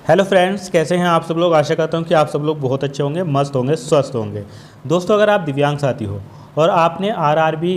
Hello friends, कैसे हैं आप सब लोग। आशा करता हूं कि आप सब लोग बहुत अच्छे होंगे, मस्त होंगे, स्वस्थ होंगे। दोस्तों, अगर आप दिव्यांग साथी हो और आपने आरआरबी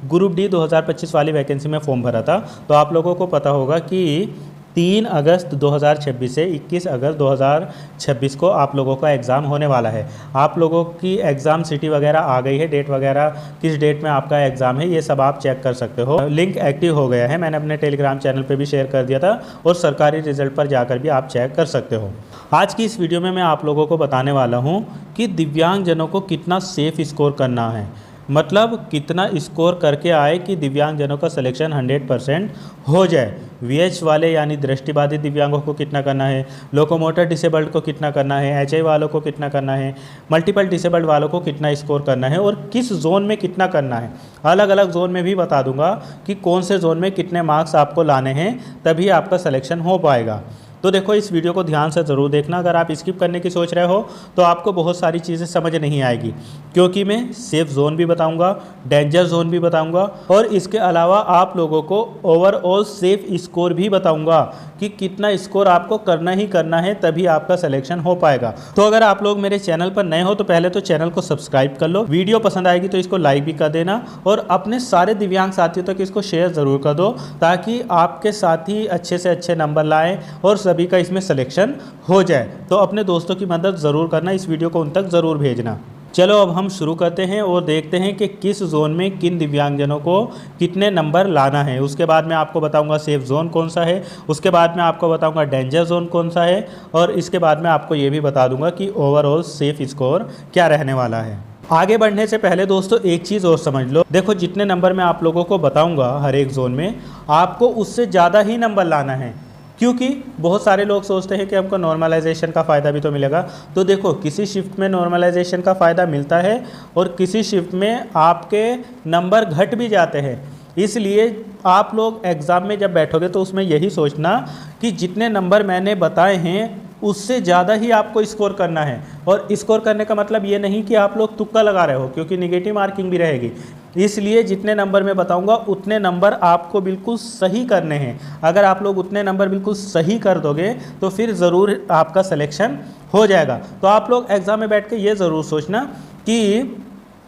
ग्रुप डी 2025 वाली वैकेंसी में फॉर्म भरा था, तो आप लोगों को पता होगा कि 3 अगस्त 2026 से 21 अगस्त 2026 को आप लोगों का एग्ज़ाम होने वाला है। आप लोगों की एग्ज़ाम सिटी वगैरह आ गई है, डेट वगैरह किस डेट में आपका एग्ज़ाम है ये सब आप चेक कर सकते हो। लिंक एक्टिव हो गया है, मैंने अपने टेलीग्राम चैनल पे भी शेयर कर दिया था और सरकारी रिजल्ट पर जाकर भी आप चेक कर सकते हो। आज की इस वीडियो में मैं आप लोगों को बताने वाला हूँ कि दिव्यांगजनों को कितना सेफ स्कोर करना है, मतलब कितना स्कोर करके आए कि दिव्यांगजनों का सिलेक्शन 100% हो जाए। वीएच वाले यानी दृष्टिबाधित दिव्यांगों को कितना करना है, लोकोमोटर डिसेबल्ड को कितना करना है, एचआई वालों को कितना करना है, मल्टीपल डिसेबल्ड वालों को कितना स्कोर करना है और किस जोन में कितना करना है। अलग अलग जोन में भी बता दूंगा कि कौन से जोन में कितने मार्क्स आपको लाने हैं, तभी आपका सिलेक्शन हो पाएगा। तो देखो, इस वीडियो को ध्यान से ज़रूर देखना। अगर आप स्किप करने की सोच रहे हो तो आपको बहुत सारी चीज़ें समझ नहीं आएगी, क्योंकि मैं सेफ जोन भी बताऊंगा, डेंजर जोन भी बताऊंगा और इसके अलावा आप लोगों को ओवरऑल सेफ स्कोर भी बताऊंगा कि कितना स्कोर आपको करना ही करना है, तभी आपका सिलेक्शन हो पाएगा। तो अगर आप लोग मेरे चैनल पर नए हो तो पहले तो चैनल को सब्सक्राइब कर लो, वीडियो पसंद आएगी तो इसको लाइक भी कर देना और अपने सारे दिव्यांग साथियों तक इसको शेयर ज़रूर कर दो, ताकि आपके साथी अच्छे से अच्छे नंबर लाएँ और सभी का इसमें सिलेक्शन हो जाए। तो अपने दोस्तों की मदद ज़रूर करना, इस वीडियो को उन तक ज़रूर भेजना। चलो अब हम शुरू करते हैं और देखते हैं कि किस जोन में किन दिव्यांगजनों को कितने नंबर लाना है। उसके बाद मैं आपको बताऊंगा सेफ जोन कौन सा है, उसके बाद मैं आपको बताऊंगा डेंजर जोन कौन सा है और इसके बाद मैं आपको ये भी बता दूंगा कि ओवरऑल सेफ स्कोर क्या रहने वाला है। आगे बढ़ने से पहले दोस्तों एक चीज़ और समझ लो। देखो, जितने नंबर मैं आप लोगों को बताऊंगा हर एक जोन में, आपको उससे ज़्यादा ही नंबर लाना है, क्योंकि बहुत सारे लोग सोचते हैं कि हमको नॉर्मलाइजेशन का फ़ायदा भी तो मिलेगा। तो देखो, किसी शिफ्ट में नॉर्मलाइजेशन का फ़ायदा मिलता है और किसी शिफ्ट में आपके नंबर घट भी जाते हैं। इसलिए आप लोग एग्ज़ाम में जब बैठोगे तो उसमें यही सोचना कि जितने नंबर मैंने बताए हैं उससे ज़्यादा ही आपको स्कोर करना है। और स्कोर करने का मतलब ये नहीं कि आप लोग तुक्का लगा रहे हो, क्योंकि निगेटिव मार्किंग भी रहेगी। इसलिए जितने नंबर मैं बताऊंगा उतने नंबर आपको बिल्कुल सही करने हैं। अगर आप लोग उतने नंबर बिल्कुल सही कर दोगे तो फिर ज़रूर आपका सिलेक्शन हो जाएगा। तो आप लोग एग्ज़ाम में बैठ के ये ज़रूर सोचना कि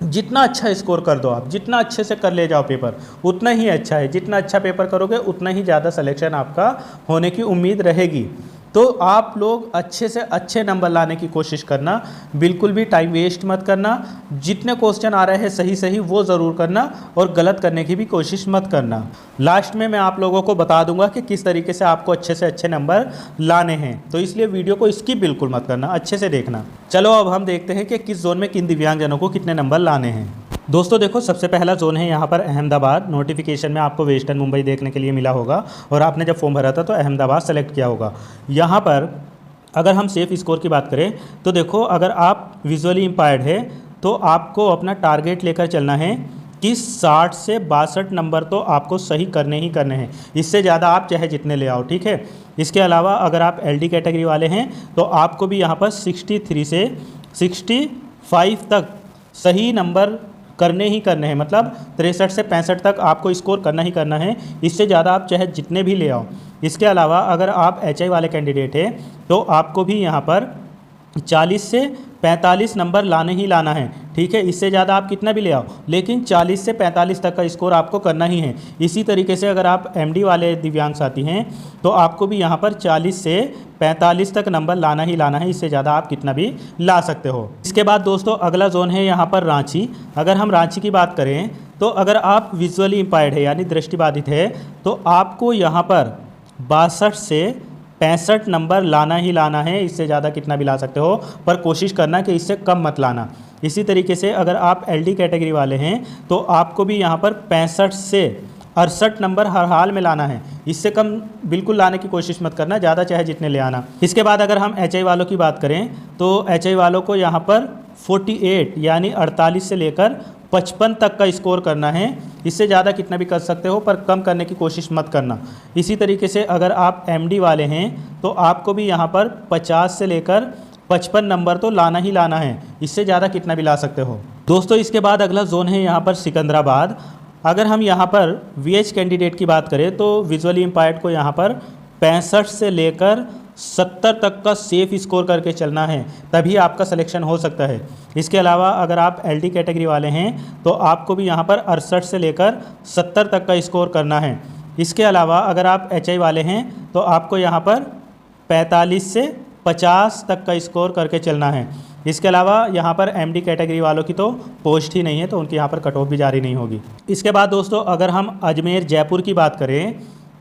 जितना अच्छा स्कोर कर दो आप, जितना अच्छे से कर ले जाओ पेपर, उतना ही अच्छा है। जितना अच्छा पेपर करोगे उतना ही ज़्यादा सिलेक्शन आपका होने की उम्मीद रहेगी। तो आप लोग अच्छे से अच्छे नंबर लाने की कोशिश करना, बिल्कुल भी टाइम वेस्ट मत करना। जितने क्वेश्चन आ रहे हैं सही सही वो ज़रूर करना और गलत करने की भी कोशिश मत करना। लास्ट में मैं आप लोगों को बता दूंगा कि किस तरीके से आपको अच्छे से अच्छे नंबर लाने हैं, तो इसलिए वीडियो को स्किप बिल्कुल मत करना, अच्छे से देखना। चलो अब हम देखते हैं कि किस जोन में किन दिव्यांगजनों को कितने नंबर लाने हैं। दोस्तों देखो, सबसे पहला जोन है यहाँ पर अहमदाबाद। नोटिफिकेशन में आपको वेस्टर्न मुंबई देखने के लिए मिला होगा और आपने जब फॉर्म भरा था तो अहमदाबाद सेलेक्ट किया होगा। यहाँ पर अगर हम सेफ स्कोर की बात करें तो देखो, अगर आप विजुअली इम्पायर्ड है तो आपको अपना टारगेट लेकर चलना है कि 60 से 62 नंबर तो आपको सही करने ही करने हैं। इससे ज़्यादा आप चाहे जितने ले आओ, ठीक है। इसके अलावा अगर आप एलडी कैटेगरी वाले हैं तो आपको भी यहाँ पर 63 से 65 तक सही नंबर करने ही करने हैं, मतलब 63 से 65 तक आपको स्कोर करना ही करना है। इससे ज़्यादा आप चाहे जितने भी ले आओ। इसके अलावा अगर आप एचआई वाले कैंडिडेट हैं तो आपको भी यहाँ पर 40 से 45 नंबर लाने ही लाना है, ठीक है। इससे ज़्यादा आप कितना भी ले आओ, लेकिन 40 से 45 तक का स्कोर आपको करना ही है। इसी तरीके से अगर आप एमडी वाले दिव्यांग साथी हैं तो आपको भी यहाँ पर 40 से 45 तक नंबर लाना ही लाना है। इससे ज़्यादा आप कितना भी ला सकते हो। इसके बाद दोस्तों अगला जोन है यहाँ पर रांची। अगर हम रांची की बात करें तो अगर आप विजुअली इम्पायर्ड है यानी दृष्टिबाधित है तो आपको यहाँ पर 62 से 65 नंबर लाना ही लाना है। इससे ज़्यादा कितना भी ला सकते हो, पर कोशिश करना कि इससे कम मत लाना। इसी तरीके से अगर आप एलडी कैटेगरी वाले हैं तो आपको भी यहाँ पर 65 से 68 नंबर हर हाल में लाना है। इससे कम बिल्कुल लाने की कोशिश मत करना, ज़्यादा चाहे जितने ले आना। इसके बाद अगर हम एचआई वालों की बात करें तो एचआई वालों को यहाँ पर 48 यानी 48 से लेकर 55 तक का स्कोर करना है। इससे ज़्यादा कितना भी कर सकते हो, पर कम करने की कोशिश मत करना। इसी तरीके से अगर आप एमडी वाले हैं तो आपको भी यहाँ पर 50 से लेकर 55 नंबर तो लाना ही लाना है। इससे ज़्यादा कितना भी ला सकते हो। दोस्तों इसके बाद अगला जोन है यहाँ पर सिकंदराबाद। अगर हम यहाँ पर वीएच कैंडिडेट की बात करें तो विजुअली इम्पायर्ड को यहाँ पर 65 से लेकर 70 तक का सेफ स्कोर करके चलना है, तभी आपका सिलेक्शन हो सकता है। इसके अलावा अगर आप LD कैटेगरी वाले हैं तो आपको भी यहाँ पर 68 से लेकर 70 तक का स्कोर करना है। इसके अलावा अगर आप HI वाले हैं तो आपको यहाँ पर 45 से 50 तक का स्कोर करके चलना है। इसके अलावा यहाँ पर MD कैटेगरी वालों की तो पोस्ट ही नहीं है, तो उनकी यहाँ पर कट ऑफ भी जारी नहीं होगी। इसके बाद दोस्तों अगर हम अजमेर जयपुर की बात करें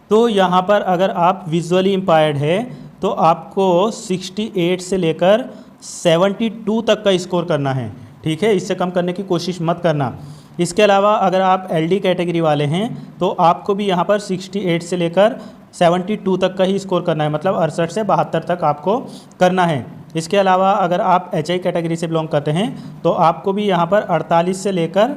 तो यहाँ पर अगर आप विजुअली इम्पायर्ड है तो आपको 68 से लेकर 72 तक का स्कोर करना है, ठीक है, इससे कम करने की कोशिश मत करना। इसके अलावा अगर आप LD कैटेगरी वाले हैं तो आपको भी यहाँ पर 68 से लेकर 72 तक का ही स्कोर करना है, मतलब 68 से 72 तक आपको करना है। इसके अलावा अगर आप HI कैटेगरी से बिलोंग करते हैं तो आपको भी यहाँ पर 48 से लेकर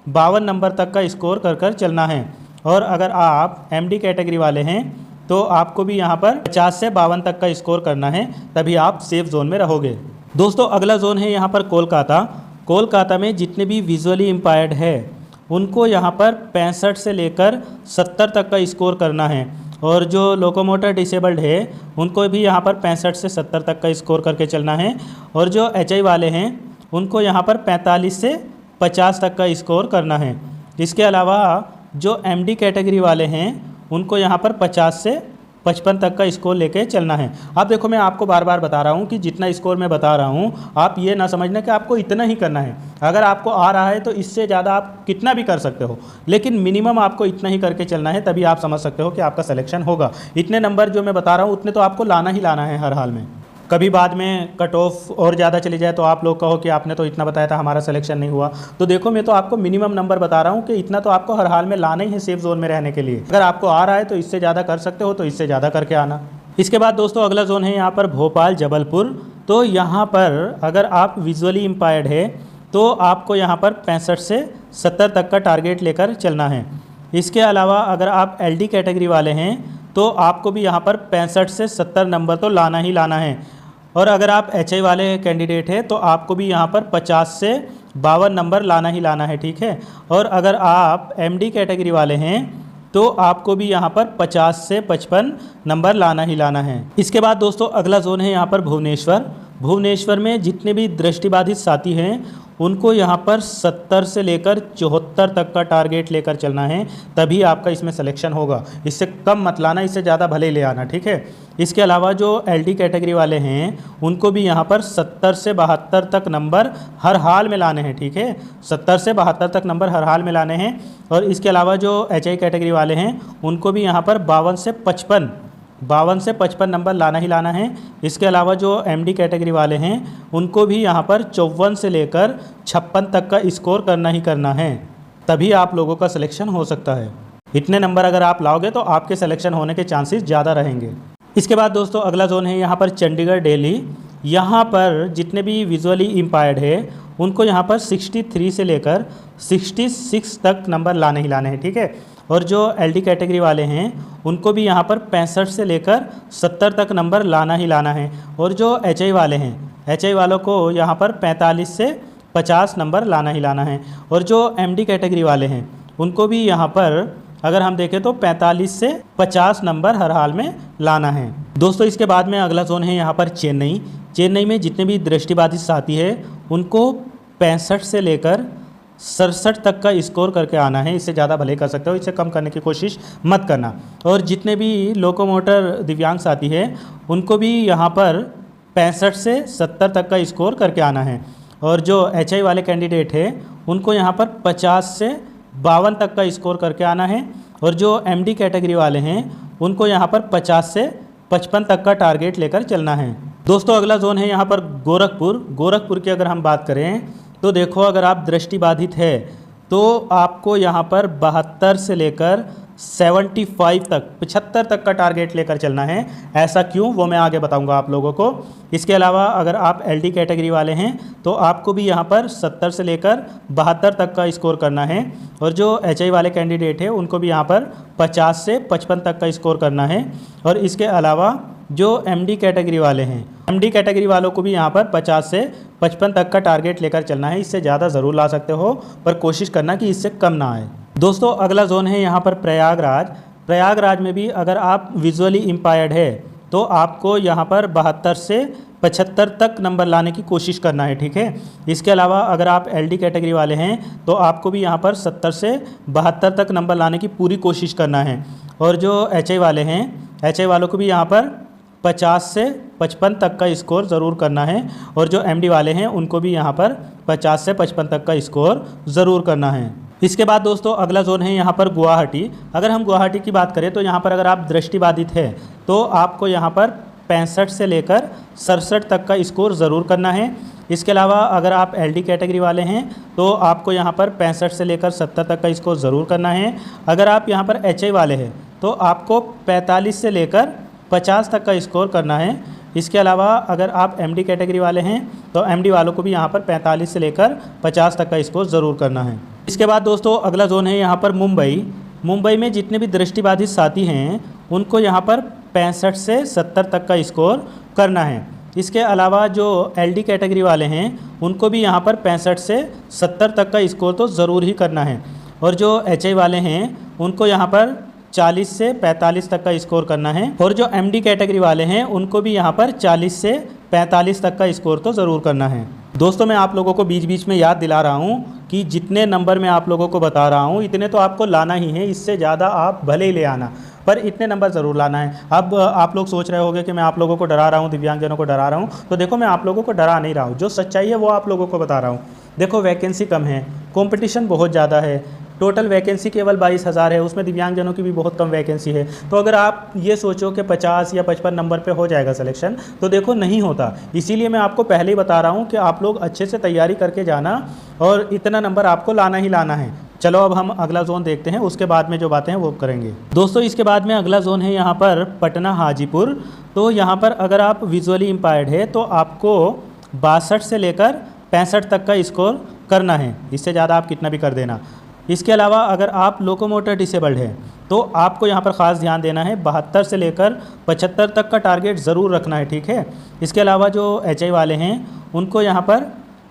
52 नंबर तक का स्कोर कर कर चलना है। और अगर आप MD कैटेगरी वाले हैं तो आपको भी यहाँ पर 50 से 52 तक का स्कोर करना है, तभी आप सेफ जोन में रहोगे। दोस्तों अगला जोन है यहाँ पर कोलकाता। कोलकाता में जितने भी विजुअली इम्पायर्ड है उनको यहाँ पर 65 से लेकर 70 तक का स्कोर करना है, और जो लोकोमोटर डिसेबल्ड है उनको भी यहाँ पर 65 से 70 तक का स्कोर करके चलना है, और जो HI वाले हैं उनको यहाँ पर 45 से 50 तक का स्कोर करना है। इसके अलावा जो MD कैटेगरी वाले हैं उनको यहाँ पर 50 से 55 तक का स्कोर लेके चलना है। अब देखो मैं आपको बार बार बता रहा हूँ कि जितना स्कोर मैं बता रहा हूँ आप ये ना समझना कि आपको इतना ही करना है। अगर आपको आ रहा है तो इससे ज़्यादा आप कितना भी कर सकते हो, लेकिन मिनिमम आपको इतना ही करके चलना है, तभी आप समझ सकते हो कि आपका सिलेक्शन होगा। इतने नंबर जो मैं बता रहा हूँ उतने तो आपको लाना ही लाना है हर हाल में। कभी बाद में कट ऑफ और ज़्यादा चली जाए तो आप लोग कहो कि आपने तो इतना बताया था, हमारा सिलेक्शन नहीं हुआ। तो देखो मैं तो आपको मिनिमम नंबर बता रहा हूँ कि इतना तो आपको हर हाल में लाना ही है सेफ जोन में रहने के लिए। अगर आपको आ रहा है तो इससे ज़्यादा कर सकते हो, तो इससे ज़्यादा करके आना। इसके बाद दोस्तों अगला जोन है यहाँ पर भोपाल जबलपुर। तो यहाँ पर अगर आप विजुअली इम्पायर्ड है तो आपको यहाँ पर 65 से 70 तक का टारगेट लेकर चलना है। इसके अलावा अगर आप LD कैटेगरी वाले हैं तो आपको भी यहाँ पर 65 से 70 नंबर तो लाना ही लाना है। और अगर आप HI वाले कैंडिडेट हैं तो आपको भी यहाँ पर 50 से 52 नंबर लाना ही लाना है, ठीक है। और अगर आप MD कैटेगरी वाले हैं तो आपको भी यहाँ पर 50 से 55 नंबर लाना ही लाना है। इसके बाद दोस्तों अगला जोन है यहाँ पर भुवनेश्वर। भुवनेश्वर में जितने भी दृष्टिबाधित साथी हैं उनको यहाँ पर 70 से लेकर 74 तक का टारगेट लेकर चलना है, तभी आपका इसमें सिलेक्शन होगा। इससे कम मत लाना, इससे ज़्यादा भले ही ले आना, ठीक है। इसके अलावा जो LD कैटेगरी वाले हैं उनको भी यहाँ पर 70 से 72 तक नंबर हर हाल में लाने हैं, ठीक है। 70 से 72 तक नंबर हर हाल में लाने हैं। और इसके अलावा जो HI कैटेगरी वाले हैं उनको भी यहाँ पर 52 से 55 नंबर लाना ही लाना है। इसके अलावा जो MD कैटेगरी वाले हैं उनको भी यहाँ पर 54 से लेकर 56 तक का स्कोर करना ही करना है, तभी आप लोगों का सिलेक्शन हो सकता है। इतने नंबर अगर आप लाओगे तो आपके सिलेक्शन होने के चांसेस ज़्यादा रहेंगे। इसके बाद दोस्तों अगला जोन है यहाँ पर चंडीगढ़ दिल्ली। यहाँ पर जितने भी विजुअली इम्पायर्ड है उनको यहाँ पर 63 से लेकर 66 तक नंबर लाने ही लाने हैं, ठीक है। और जो LD कैटेगरी वाले हैं उनको भी यहाँ पर 65 से लेकर 70 तक नंबर लाना ही लाना है। और जो HI वाले हैं, HI वालों को यहाँ पर 45 से 50 नंबर लाना ही लाना है। और जो MD कैटेगरी वाले हैं उनको भी यहाँ पर अगर हम देखें तो 45 से 50 नंबर हर हाल में लाना है। दोस्तों इसके बाद में अगला जोन है यहाँ पर चेन्नई। चेन्नई में जितने भी दृष्टिबाधित साथी है उनको 65 से लेकर 67 तक का स्कोर करके आना है। इससे ज़्यादा भले कर सकते हो, इससे कम करने की कोशिश मत करना। और जितने भी लोकोमोटर दिव्यांग साथी हैं उनको भी यहाँ पर 65 से 70 तक का स्कोर करके आना है। और जो HI वाले कैंडिडेट हैं उनको यहाँ पर 50 से 52 तक का स्कोर करके आना है। और जो MD कैटेगरी वाले हैं उनको यहाँ पर 50 से 55 तक का टारगेट लेकर चलना है। दोस्तों अगला जोन है यहाँ पर गोरखपुर। गोरखपुर की अगर हम बात करें तो देखो अगर आप दृष्टिबाधित है तो आपको यहाँ पर 72 से लेकर 75 तक 75 तक का टारगेट लेकर चलना है। ऐसा क्यों, वो मैं आगे बताऊंगा आप लोगों को। इसके अलावा अगर आप LD कैटेगरी वाले हैं तो आपको भी यहाँ पर 70 से लेकर 72 तक का स्कोर करना है। और जो HI वाले कैंडिडेट है उनको भी यहाँ पर 50 से 55 तक का स्कोर करना है। और इसके अलावा जो MD कैटेगरी वाले हैं, MD कैटेगरी वालों को भी यहाँ पर 50 से 55 तक का टारगेट लेकर चलना है। इससे ज़्यादा ज़रूर ला सकते हो, पर कोशिश करना कि इससे कम ना आए। दोस्तों अगला जोन है यहाँ पर प्रयागराज। प्रयागराज में भी अगर आप विजुअली इम्पायर्ड है तो आपको यहाँ पर 72 से 75 तक नंबर लाने की कोशिश करना है, ठीक है। इसके अलावा अगर आप LD कैटेगरी वाले हैं तो आपको भी यहाँ पर 70 से 72 तक नंबर लाने की पूरी कोशिश करना है। और जो HI वाले हैं, HI वालों को भी यहाँ पर 50 से 55 तक का स्कोर ज़रूर करना है। और जो MD वाले हैं उनको भी यहाँ पर 50 से 55 तक का स्कोर ज़रूर करना है। इसके बाद दोस्तों अगला जोन है यहाँ पर गुवाहाटी। अगर हम गुवाहाटी की बात करें तो यहाँ पर अगर आप दृष्टिबाधित है तो आपको यहाँ पर 65 से लेकर 67 तक का स्कोर ज़रूर करना है। इसके अलावा अगर आप LD कैटेगरी वाले हैं तो आपको यहाँ पर 65 से लेकर 70 तक का स्कोर ज़रूर करना है। अगर आप यहाँ पर HI वाले हैं तो आपको 45 से लेकर 50 तक का स्कोर करना है। इसके अलावा अगर आप MD कैटेगरी वाले हैं तो MD वालों को भी यहाँ पर 45 से लेकर 50 तक का स्कोर ज़रूर करना है। इसके बाद दोस्तों अगला जोन है यहाँ पर मुंबई। मुंबई में जितने भी दृष्टिबाधित साथी हैं उनको यहाँ पर 65 से 70 तक का स्कोर करना है। इसके अलावा जो LD कैटेगरी वाले हैं उनको भी यहाँ पर 65 से 70 तक का स्कोर तो ज़रूर ही करना है। और जो HI वाले हैं उनको यहाँ पर 40 से 45 तक का स्कोर करना है। और जो MD कैटेगरी वाले हैं उनको भी यहाँ पर 40 से 45 तक का स्कोर तो ज़रूर करना है। दोस्तों मैं आप लोगों को बीच बीच में याद दिला रहा हूँ कि जितने नंबर मैं आप लोगों को बता रहा हूँ इतने तो आपको लाना ही है, इससे ज़्यादा आप भले ही ले आना, पर इतने नंबर ज़रूर लाना है। अब आप लोग सोच रहे होंगे कि मैं आप लोगों को डरा रहा हूँ, दिव्यांगजनों को डरा रहा हूँ, तो देखो मैं आप लोगों को डरा नहीं रहा हूँ, जो सच्चाई है वो आप लोगों को बता रहा हूँ। देखो वैकेंसी कम है, कंपटीशन बहुत ज़्यादा है, टोटल वैकेंसी केवल 22,000 है, उसमें दिव्यांगजनों की भी बहुत कम वैकेंसी है। तो अगर आप ये सोचो कि 50 या 55 नंबर पे हो जाएगा सिलेक्शन, तो देखो नहीं होता। इसीलिए मैं आपको पहले ही बता रहा हूँ कि आप लोग अच्छे से तैयारी करके जाना और इतना नंबर आपको लाना ही लाना है। चलो अब हम अगला जोन देखते हैं, उसके बाद में जो बातें हैं वो करेंगे। दोस्तों इसके बाद में अगला जोन है यहाँ पर पटना हाजीपुर। तो यहाँ पर अगर आप विजुअली इम्पायर्ड है तो आपको 62 से लेकर 65 तक का स्कोर करना है, इससे ज़्यादा आप कितना भी कर देना। इसके अलावा अगर आप लोकोमोटर डिसेबल्ड है तो आपको यहाँ पर ख़ास ध्यान देना है, 72 से लेकर 75 तक का टारगेट ज़रूर रखना है, ठीक है। इसके अलावा जो HI वाले हैं उनको यहाँ पर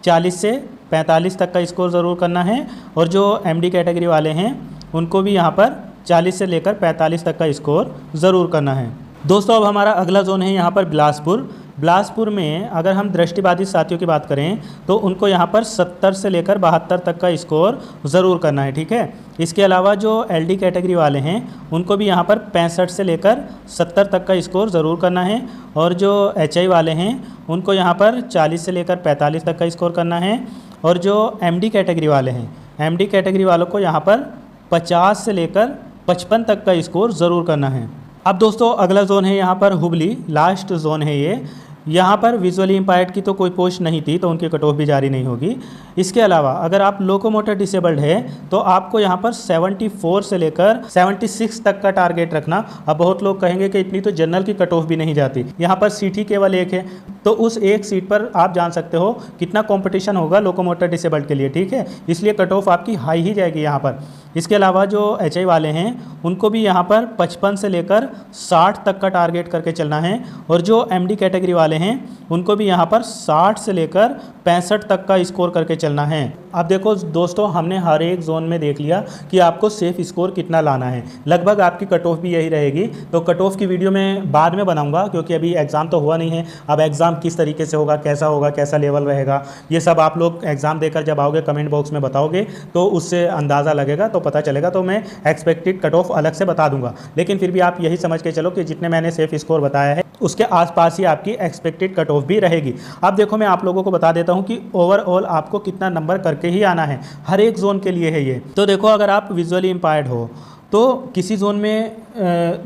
40 से 45 तक का स्कोर ज़रूर करना है। और जो MD कैटेगरी वाले हैं उनको भी यहाँ पर 40 से लेकर 45 तक का स्कोर ज़रूर करना है। दोस्तों अब हमारा अगला जोन है यहाँ पर बिलासपुर। बिलासपुर में अगर हम दृष्टिबाधित साथियों की बात करें तो उनको यहाँ पर 70 से लेकर 72 तक का स्कोर ज़रूर करना है, ठीक है। इसके अलावा जो LD कैटेगरी वाले हैं उनको भी यहाँ पर 65 से लेकर 70 तक का स्कोर ज़रूर करना है। और जो HI वाले हैं उनको यहाँ पर 40 से लेकर 45 तक का स्कोर करना है। और जो MD कैटेगरी वाले हैं, MD कैटेगरी वालों को यहाँ पर 50 से लेकर 55 तक का स्कोर ज़रूर करना है। अब दोस्तों अगला जोन है यहाँ पर हुबली, लास्ट जोन है ये। यहाँ पर विजुअली इम्पायर्ड की तो कोई पोस्ट नहीं थी तो उनकी कट ऑफ भी जारी नहीं होगी। इसके अलावा अगर आप लोकोमोटर डिसेबल्ड है तो आपको यहाँ पर 74 से लेकर 76 तक का टारगेट रखना। अब बहुत लोग कहेंगे कि इतनी तो जनरल की कट ऑफ भी नहीं जाती, यहाँ पर सीट ही केवल एक है, तो उस एक सीट पर आप जान सकते हो कितना कंपटीशन होगा लोकोमोटर डिसेबल्ड के लिए, ठीक है। इसलिए कट ऑफ आपकी हाई ही जाएगी यहाँ पर। इसके अलावा जो HI वाले हैं उनको भी यहाँ पर 55 से लेकर 60 तक का टारगेट करके चलना है। और जो MD कैटेगरी वाले हैं उनको भी यहाँ पर 60 से लेकर 65 तक का स्कोर करके चलना है। अब देखो दोस्तों हमने हर एक जोन में देख लिया कि आपको सेफ स्कोर कितना लाना है, लगभग आपकी कट ऑफ भी यही रहेगी। तो कट ऑफ की वीडियो मैं बाद में बनाऊंगा क्योंकि अभी एग्ज़ाम तो हुआ नहीं है। अब एग्ज़ाम किस तरीके से होगा, कैसा होगा, कैसा लेवल रहेगा, ये सब आप लोग एग्ज़ाम देकर जब आओगे कमेंट बॉक्स में बताओगे तो उससे अंदाज़ा लगेगा, तो पता चलेगा। तो मैं एक्सपेक्टेड कट ऑफ अलग से बता दूंगा, लेकिन फिर भी आप यही समझ के चलो कि जितने मैंने सेफ स्कोर बताया है उसके आसपास ही आपकी एक्सपेक्टेड कट ऑफ भी रहेगी। अब देखो मैं आप लोगों को बता देता हूं कि ओवरऑल आपको कितना नंबर करके ही आना है, हर एक जोन के लिए है ये। तो देखो अगर आप विजुअली इम्पायर्ड हो तो किसी जोन में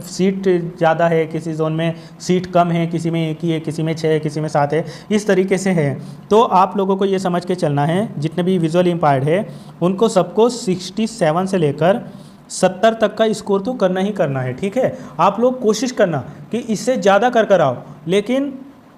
सीट ज़्यादा है, किसी जोन में सीट कम है, किसी में 1 ही है, किसी में 6 है, किसी में 7 है, इस तरीके से है। तो आप लोगों को ये समझ के चलना है जितने भी विजुअली इम्पायर्ड है उनको सबको 67 से लेकर 70 तक का स्कोर तो करना ही करना है, ठीक है। आप लोग कोशिश करना कि इससे ज़्यादा कर आओ, लेकिन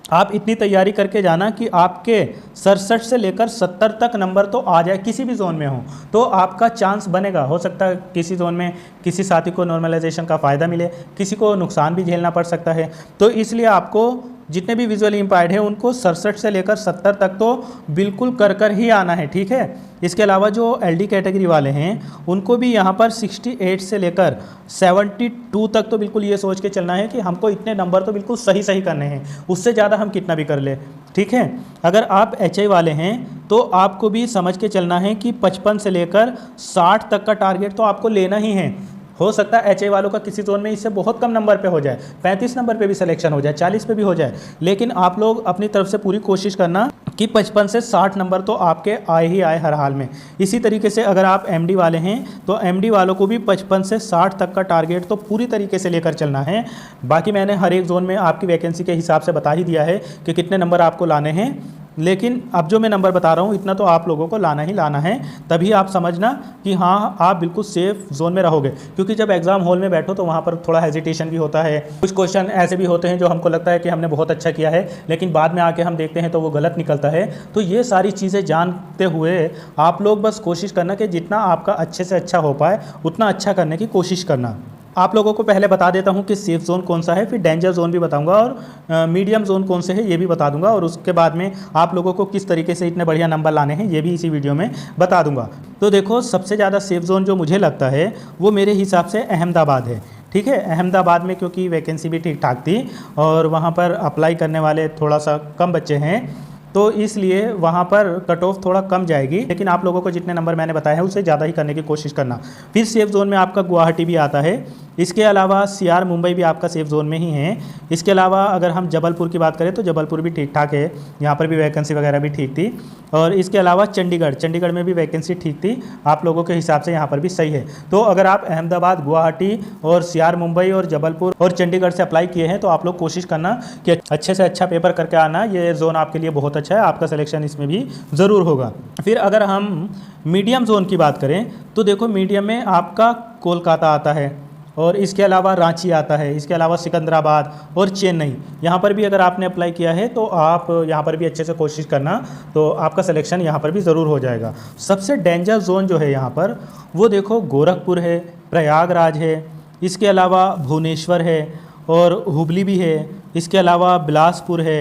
आप इतनी तैयारी करके जाना कि आपके 67 से लेकर 70 तक नंबर तो आ जाए, किसी भी जोन में हो तो आपका चांस बनेगा। हो सकता है किसी जोन में किसी साथी को नॉर्मलाइजेशन का फ़ायदा मिले, किसी को नुकसान भी झेलना पड़ सकता है। तो इसलिए आपको जितने भी विजुअली इम्पायर्ड हैं उनको 67 से लेकर 70 तक तो बिल्कुल कर ही आना है, ठीक है। इसके अलावा जो LD कैटेगरी वाले हैं उनको भी यहाँ पर 68 से लेकर 72 तक तो बिल्कुल ये सोच के चलना है कि हमको इतने नंबर तो बिल्कुल सही करने हैं, उससे ज़्यादा हम कितना भी कर ले, ठीक है। अगर आप HI वाले हैं तो आपको भी समझ के चलना है कि 55 से लेकर 60 तक का टारगेट तो आपको लेना ही है। हो सकता है HI वालों का किसी जोन में इससे बहुत कम नंबर पे हो जाए, 35 नंबर पे भी सिलेक्शन हो जाए, 40 पे भी हो जाए, लेकिन आप लोग अपनी तरफ से पूरी कोशिश करना कि 55 से 60 नंबर तो आपके आए ही आए हर हाल में। इसी तरीके से अगर आप MD वाले हैं तो MD वालों को भी 55 से 60 तक का टारगेट तो पूरी तरीके से लेकर चलना है। बाकी मैंने हर एक जोन में आपकी वैकेंसी के हिसाब से बता ही दिया है कि कितने नंबर आपको लाने हैं, लेकिन अब जो मैं नंबर बता रहा हूँ इतना तो आप लोगों को लाना ही लाना है, तभी आप समझना कि हाँ आप बिल्कुल सेफ जोन में रहोगे। क्योंकि जब एग्ज़ाम हॉल में बैठो तो वहाँ पर थोड़ा हेजिटेशन भी होता है, कुछ क्वेश्चन ऐसे भी होते हैं जो हमको लगता है कि हमने बहुत अच्छा किया है, लेकिन बाद में आके हम देखते हैं तो वो गलत निकलता है। तो ये सारी चीज़ें जानते हुए आप लोग बस कोशिश करना कि जितना आपका अच्छे से अच्छा हो पाए उतना अच्छा करने की कोशिश करना। आप लोगों को पहले बता देता हूं कि सेफ जोन कौन सा है, फिर डेंजर जोन भी बताऊंगा और मीडियम जोन कौन से है ये भी बता दूंगा, और उसके बाद में आप लोगों को किस तरीके से इतने बढ़िया नंबर लाने हैं ये भी इसी वीडियो में बता दूंगा। तो देखो, सबसे ज़्यादा सेफ जोन जो मुझे लगता है वो मेरे हिसाब से अहमदाबाद है, ठीक है। अहमदाबाद में क्योंकि वैकेंसी भी ठीक ठाक थी और वहाँ पर अप्लाई करने वाले थोड़ा सा कम बच्चे हैं, तो इसलिए वहाँ पर कट ऑफ थोड़ा कम जाएगी, लेकिन आप लोगों को जितने नंबर मैंने बताए हैं उससे ज़्यादा ही करने की कोशिश करना। फिर सेफ जोन में आपका गुवाहाटी भी आता है, इसके अलावा CR मुंबई भी आपका सेफ जोन में ही है। इसके अलावा अगर हम जबलपुर की बात करें तो जबलपुर भी ठीक ठाक है, यहाँ पर भी वैकेंसी वगैरह भी ठीक थी। और इसके अलावा चंडीगढ़ में भी वैकेंसी ठीक थी, आप लोगों के हिसाब से यहाँ पर भी सही है। तो अगर आप अहमदाबाद, गुवाहाटी और CR मुंबई और जबलपुर और चंडीगढ़ से अप्लाई किए हैं तो आप लोग कोशिश करना कि अच्छे से अच्छा पेपर करके आना, ये जोन आपके लिए बहुत अच्छा है, आपका सिलेक्शन इसमें भी ज़रूर होगा। फिर अगर हम मीडियम जोन की बात करें तो देखो, मीडियम में आपका कोलकाता आता है और इसके अलावा रांची आता है, इसके अलावा सिकंदराबाद और चेन्नई। यहाँ पर भी अगर आपने अप्लाई किया है तो आप यहाँ पर भी अच्छे से कोशिश करना, तो आपका सिलेक्शन यहाँ पर भी ज़रूर हो जाएगा। सबसे डेंजर जोन जो है यहाँ पर वो देखो, गोरखपुर है, प्रयागराज है, इसके अलावा भुवनेश्वर है और हुबली भी है, इसके अलावा बिलासपुर है,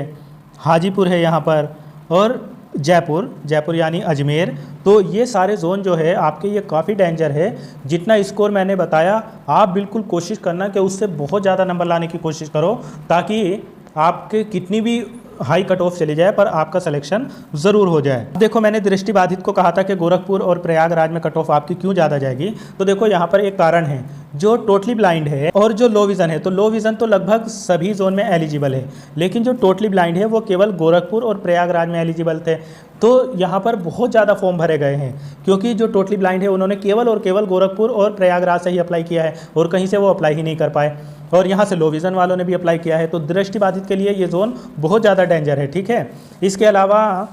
हाजीपुर है यहाँ पर, और जयपुर यानी अजमेर। तो ये सारे जोन जो है आपके ये काफ़ी डेंजर है। जितना स्कोर मैंने बताया आप बिल्कुल कोशिश करना कि उससे बहुत ज़्यादा नंबर लाने की कोशिश करो, ताकि आपके कितनी भी हाई कट ऑफ चली जाए पर आपका सिलेक्शन ज़रूर हो जाए। देखो, मैंने दृष्टिबाधित को कहा था कि गोरखपुर और प्रयागराज में कट ऑफ आपकी क्यों ज़्यादा जाएगी, तो देखो यहाँ पर एक कारण है, जो टोटली ब्लाइंड है और जो लो विज़न है। तो लो विज़न तो लगभग सभी जोन में एलिजिबल है, लेकिन जो टोटली ब्लाइंड है वो केवल गोरखपुर और प्रयागराज में एलिजिबल थे। तो यहाँ पर बहुत ज़्यादा फॉर्म भरे गए हैं, क्योंकि जो टोटली ब्लाइंड है उन्होंने केवल और केवल गोरखपुर और प्रयागराज से ही अप्लाई किया है और कहीं से वो अप्लाई ही नहीं कर पाए, और यहाँ से लो विज़न वालों ने भी अप्लाई किया है। तो दृष्टिबाधित के लिए ये जोन बहुत ज़्यादा डेंजर है, ठीक है। इसके अलावा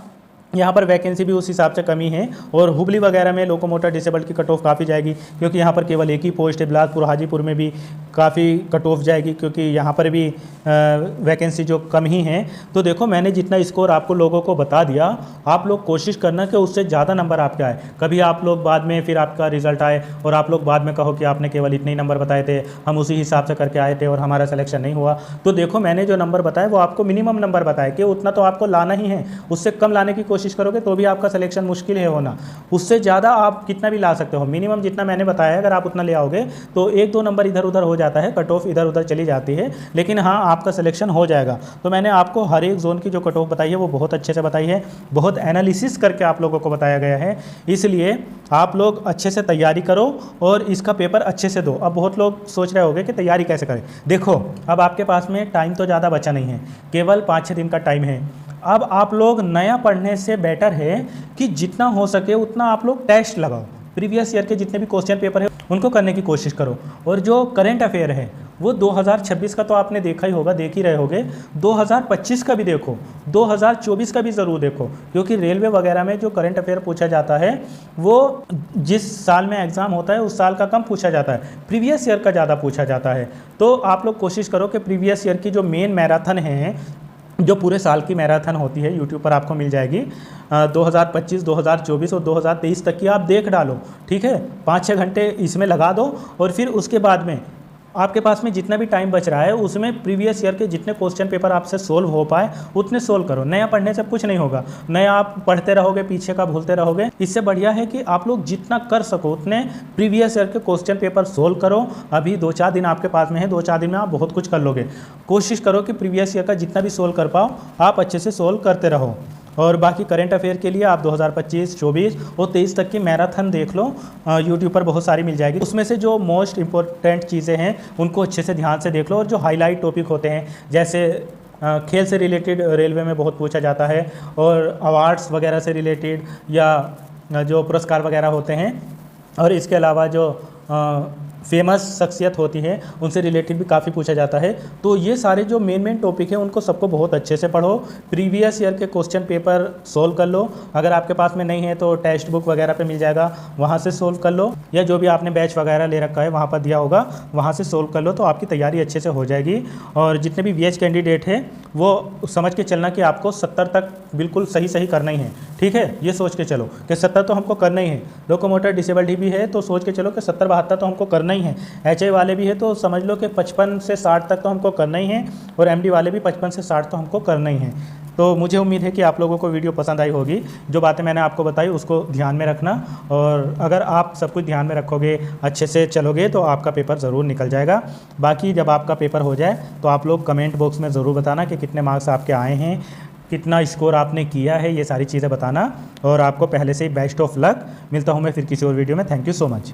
यहाँ पर वैकेंसी भी उस हिसाब से कमी है, और हुबली वगैरह में लोकोमोटर डिसेबल्ड की कट ऑफ काफ़ी जाएगी, क्योंकि यहाँ पर केवल एक ही पोस्ट है। बिलासपुर, हाजीपुर में भी काफ़ी कट ऑफ जाएगी, क्योंकि यहाँ पर भी वैकेंसी जो कम ही है। तो देखो, मैंने जितना स्कोर आपको लोगों को बता दिया, आप लोग कोशिश करना कि उससे ज़्यादा नंबर आपके आए। कभी आप लोग बाद में फिर आपका रिजल्ट आए और आप लोग बाद में कहो कि आपने केवल इतने ही नंबर बताए थे, हम उसी हिसाब से करके आए थे और हमारा सिलेक्शन नहीं हुआ। तो देखो, मैंने जो नंबर बताए वो आपको मिनिमम नंबर बताए कि उतना तो आपको लाना ही है, उससे कम लाने की कोशिश करोगे तो भी आपका सिलेक्शन मुश्किल है होना। उससे ज़्यादा आप कितना भी ला सकते हो, मिनिमम जितना मैंने बताया है अगर आप उतना ले आओगे तो 1-2 नंबर इधर उधर हो जाता है, कट ऑफ इधर उधर चली जाती है, लेकिन हाँ आपका सिलेक्शन हो जाएगा। तो मैंने आपको हर एक जोन की जो कट ऑफ बताई है वो बहुत अच्छे से बताई है, बहुत एनालिसिस करके आप लोगों को बताया गया है। इसलिए आप लोग अच्छे से तैयारी करो और इसका पेपर अच्छे से दो। अब बहुत लोग सोच रहे होंगे कि तैयारी कैसे करें। देखो, अब आपके पास में टाइम तो ज़्यादा बचा नहीं है, केवल 5-6 दिन का टाइम है। अब आप लोग नया पढ़ने से बेटर है कि जितना हो सके उतना आप लोग टेस्ट लगाओ। प्रीवियस ईयर के जितने भी क्वेश्चन पेपर है उनको करने की कोशिश करो, और जो करंट अफेयर है वो 2026 का तो आपने देखा ही होगा, देख ही रहे होगे। 2025 का भी देखो, 2024 का भी ज़रूर देखो, क्योंकि रेलवे वगैरह में जो करंट अफेयर पूछा जाता है वो जिस साल में एग्ज़ाम होता है उस साल का कम पूछा जाता है, प्रीवियस ईयर का ज़्यादा पूछा जाता है। तो आप लोग कोशिश करो कि प्रीवियस ईयर की जो मेन मैराथन है, जो पूरे साल की मैराथन होती है, यूट्यूब पर आपको मिल जाएगी, 2025, 2024 और 2023 तक की आप देख डालो, ठीक है। 5-6 घंटे इसमें लगा दो और फिर उसके बाद में आपके पास में जितना भी टाइम बच रहा है उसमें प्रीवियस ईयर के जितने क्वेश्चन पेपर आपसे सोल्व हो पाए उतने सोल्व करो। नया पढ़ने से कुछ नहीं होगा, नया आप पढ़ते रहोगे, पीछे का भूलते रहोगे। इससे बढ़िया है कि आप लोग जितना कर सको उतने प्रीवियस ईयर के क्वेश्चन पेपर सोल्व करो। अभी 2-4 दिन आपके पास में है, 2-4 दिन में आप बहुत कुछ कर लोगे। कोशिश करो कि प्रीवियस ईयर का जितना भी सोल्व कर पाओ आप अच्छे से सोल्व करते रहो। और बाकी करंट अफेयर के लिए आप 2025, 24 और 23 तक की मैराथन देख लो, यूट्यूब पर बहुत सारी मिल जाएगी। उसमें से जो मोस्ट इंपॉर्टेंट चीज़ें हैं उनको अच्छे से ध्यान से देख लो। और जो हाईलाइट टॉपिक होते हैं, जैसे खेल से रिलेटेड रेलवे में बहुत पूछा जाता है, और अवार्ड्स वगैरह से रिलेटेड, या जो पुरस्कार वगैरह होते हैं, और इसके अलावा जो फेमस शख्सियत होती है उनसे रिलेटेड भी काफ़ी पूछा जाता है। तो ये सारे जो मेन टॉपिक हैं उनको सबको बहुत अच्छे से पढ़ो। प्रीवियस ईयर के क्वेश्चन पेपर सोल्व कर लो। अगर आपके पास में नहीं है तो टेक्स्ट बुक वगैरह पे मिल जाएगा, वहाँ से सोल्व कर लो, या जो भी आपने बैच वगैरह ले रखा है वहाँ पर दिया होगा वहाँ से सोल्व कर लो, तो आपकी तैयारी अच्छे से हो जाएगी। और जितने भी VH कैंडिडेट है वो समझ के चलना कि आपको 70 तक बिल्कुल सही करना ही है, ठीक है। ये सोच के चलो कि 70 तो हमको करना ही है। लोकोमोटर डिसेबल्ड भी है तो सोच के चलो कि 70-72 तो हमको करना ही है। HI वाले भी है तो समझ लो कि 55 से 60 तक तो हमको करना ही है, और MD वाले भी 55 से 60 तो हमको करना ही है। तो मुझे उम्मीद है कि आप लोगों को वीडियो पसंद आई होगी। जो बातें मैंने आपको बताई उसको ध्यान में रखना, और अगर आप सब कुछ ध्यान में रखोगे, अच्छे से चलोगे, तो आपका पेपर ज़रूर निकल जाएगा। बाकी जब आपका पेपर हो जाए तो आप लोग कमेंट बॉक्स में ज़रूर बताना कि कितने मार्क्स आपके आए हैं, कितना स्कोर आपने किया है, ये सारी चीज़ें बताना। और आपको पहले से ही बेस्ट ऑफ लक। मिलता हूँ मैं फिर किसी और वीडियो में। Thank you so much.